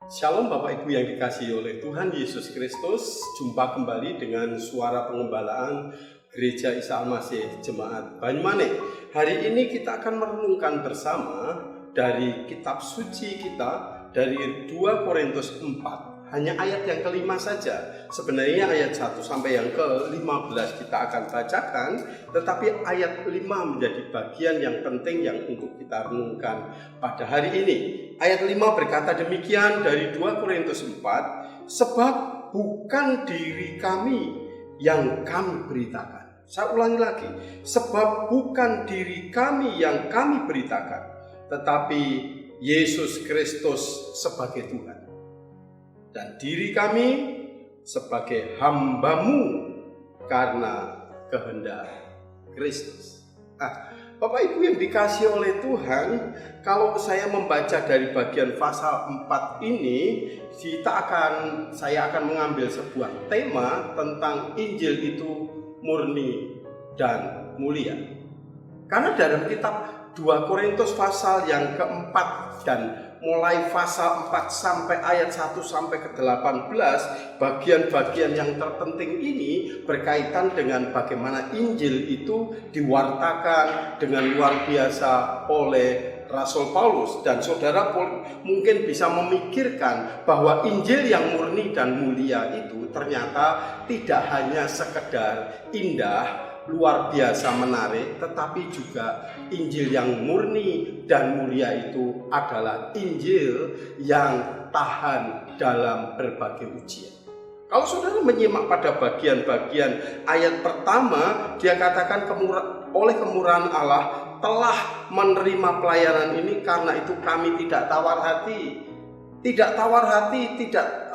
Shalom Bapak Ibu yang dikasihi oleh Tuhan Yesus Kristus. Jumpa kembali dengan suara pengembalaan Gereja Isa Al-Masih Jemaat Banyumanik. Hari ini kita akan merenungkan bersama dari kitab suci kita dari 2 Korintus 4. Hanya ayat yang kelima saja. Sebenarnya ayat 1 sampai yang ke-15 kita akan bacakan, tetapi ayat 5 menjadi bagian yang penting yang untuk kita renungkan pada hari ini. Ayat 5 berkata demikian dari 2 Korintus 4, sebab bukan diri kami yang kami beritakan. Saya ulangi lagi, sebab bukan diri kami yang kami beritakan, tetapi Yesus Kristus sebagai Tuhan. Dan diri kami sebagai hamba-Mu karena kehendak Kristus. Bapak Ibu yang dikasihi oleh Tuhan, kalau saya membaca dari bagian pasal 4 ini, saya akan mengambil sebuah tema tentang Injil itu murni dan mulia. Karena dalam kitab 2 Korintus pasal yang keempat dan mulai pasal 4 sampai ayat 1 sampai ke 18, bagian-bagian yang terpenting ini berkaitan dengan bagaimana Injil itu diwartakan dengan luar biasa oleh Rasul Paulus. Dan saudara mungkin bisa memikirkan bahwa Injil yang murni dan mulia itu ternyata tidak hanya sekedar indah, luar biasa menarik, tetapi juga Injil yang murni dan mulia itu adalah Injil yang tahan dalam berbagai ujian. Kalau saudara menyimak pada bagian-bagian ayat pertama, dia katakan oleh kemurahan Allah telah menerima pelayanan ini, karena itu kami tidak tawar hati. Tidak tawar hati, tidak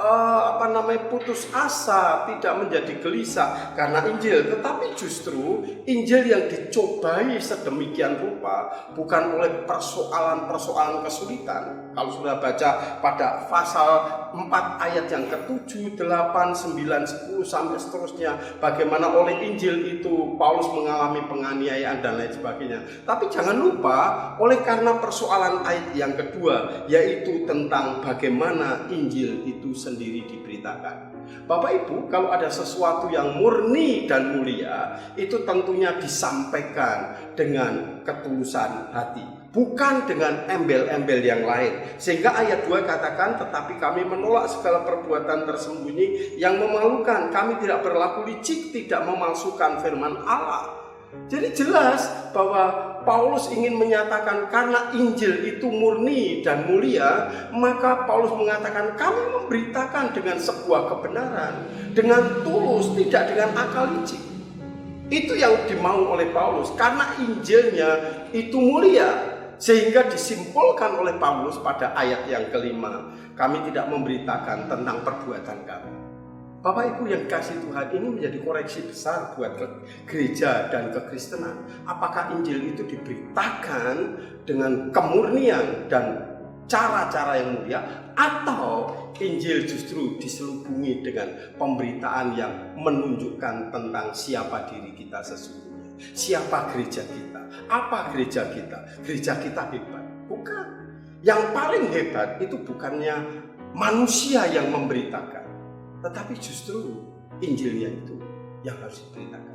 putus asa, tidak menjadi gelisah karena Injil. Tetapi justru Injil yang dicobai sedemikian rupa bukan oleh persoalan-persoalan kesulitan. Kalau sudah baca pada pasal 4 ayat yang ke-7, 8, 9, 10 sampai seterusnya, bagaimana oleh Injil itu Paulus mengalami penganiayaan dan lain sebagainya. Tapi jangan lupa, oleh karena persoalan ayat yang kedua, yaitu tentang bagaimana Injil itu sendiri diberitakan. Bapak Ibu, kalau ada sesuatu yang murni dan mulia, itu tentunya disampaikan dengan ketulusan hati, bukan dengan embel-embel yang lain. Sehingga ayat 2 katakan, tetapi kami menolak segala perbuatan tersembunyi yang memalukan. Kami tidak berlaku licik, tidak memalsukan firman Allah. Jadi jelas bahwa Paulus ingin menyatakan karena Injil itu murni dan mulia, maka Paulus mengatakan kami memberitakan dengan sebuah kebenaran, dengan tulus, tidak dengan akal licik. Itu yang dimau oleh Paulus, karena Injilnya itu mulia, sehingga disimpulkan oleh Paulus pada ayat yang kelima, kami tidak memberitakan tentang perbuatan kami. Bapak Ibu yang dikasihi Tuhan, ini menjadi koreksi besar buat gereja dan kekristenan. Apakah Injil itu diberitakan dengan kemurnian dan cara-cara yang mulia, atau Injil justru diselubungi dengan pemberitaan yang menunjukkan tentang siapa diri kita sesungguhnya, siapa gereja kita, apa gereja kita? Gereja kita hebat? Bukan. Yang paling hebat itu bukannya manusia yang memberitakan, tetapi justru Injilnya itu yang harus diberitakan.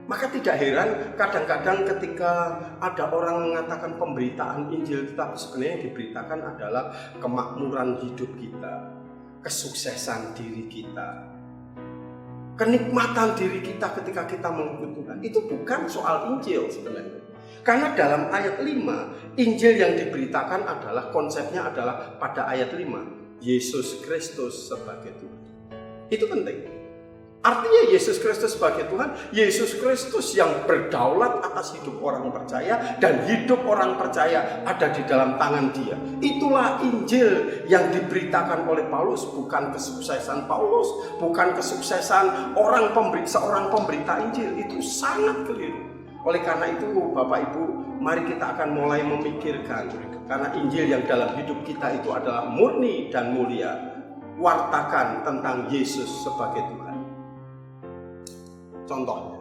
Maka tidak heran kadang-kadang ketika ada orang mengatakan pemberitaan Injil, tetapi sebenarnya yang diberitakan adalah kemakmuran hidup kita, kesuksesan diri kita, kenikmatan diri kita ketika kita mengikut Tuhan. Itu bukan soal Injil sebenarnya. Karena dalam ayat 5, Injil yang diberitakan adalah, konsepnya adalah pada ayat 5, Yesus Kristus sebagai Tuhan. Itu penting. Artinya Yesus Kristus sebagai Tuhan, Yesus Kristus yang berdaulat atas hidup orang percaya, dan hidup orang percaya ada di dalam tangan Dia. Itulah Injil yang diberitakan oleh Paulus, bukan kesuksesan Paulus, bukan kesuksesan seorang pemberita Injil. Itu sangat keliru. Oleh karena itu Bapak Ibu, mari kita akan mulai memikirkan, karena Injil yang dalam hidup kita itu adalah murni dan mulia. Wartakan tentang Yesus sebagai Tuhan. Contohnya,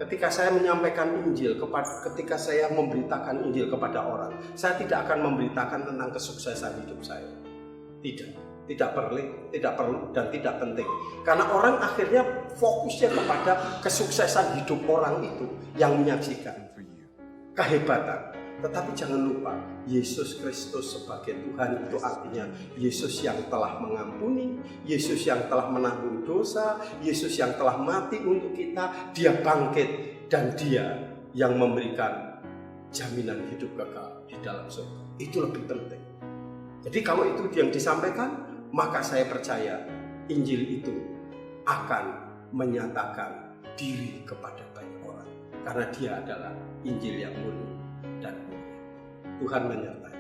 ketika saya menyampaikan Injil, ketika saya memberitakan Injil kepada orang, saya tidak akan memberitakan tentang kesuksesan hidup saya. Tidak perlu dan tidak penting. Karena orang akhirnya fokusnya kepada kesuksesan hidup orang itu yang menyaksikan kehebatan. Tetapi jangan lupa, Yesus Kristus sebagai Tuhan itu artinya Yesus yang telah mengampuni, Yesus yang telah menanggung dosa, Yesus yang telah mati untuk kita, Dia bangkit dan Dia yang memberikan jaminan hidup kekal di dalam surga. Itu lebih penting. Jadi kalau itu yang disampaikan, maka saya percaya Injil itu akan menyatakan diri kepada banyak orang. Karena dia adalah Injil yang murni dan mulia. Tuhan menyatakan.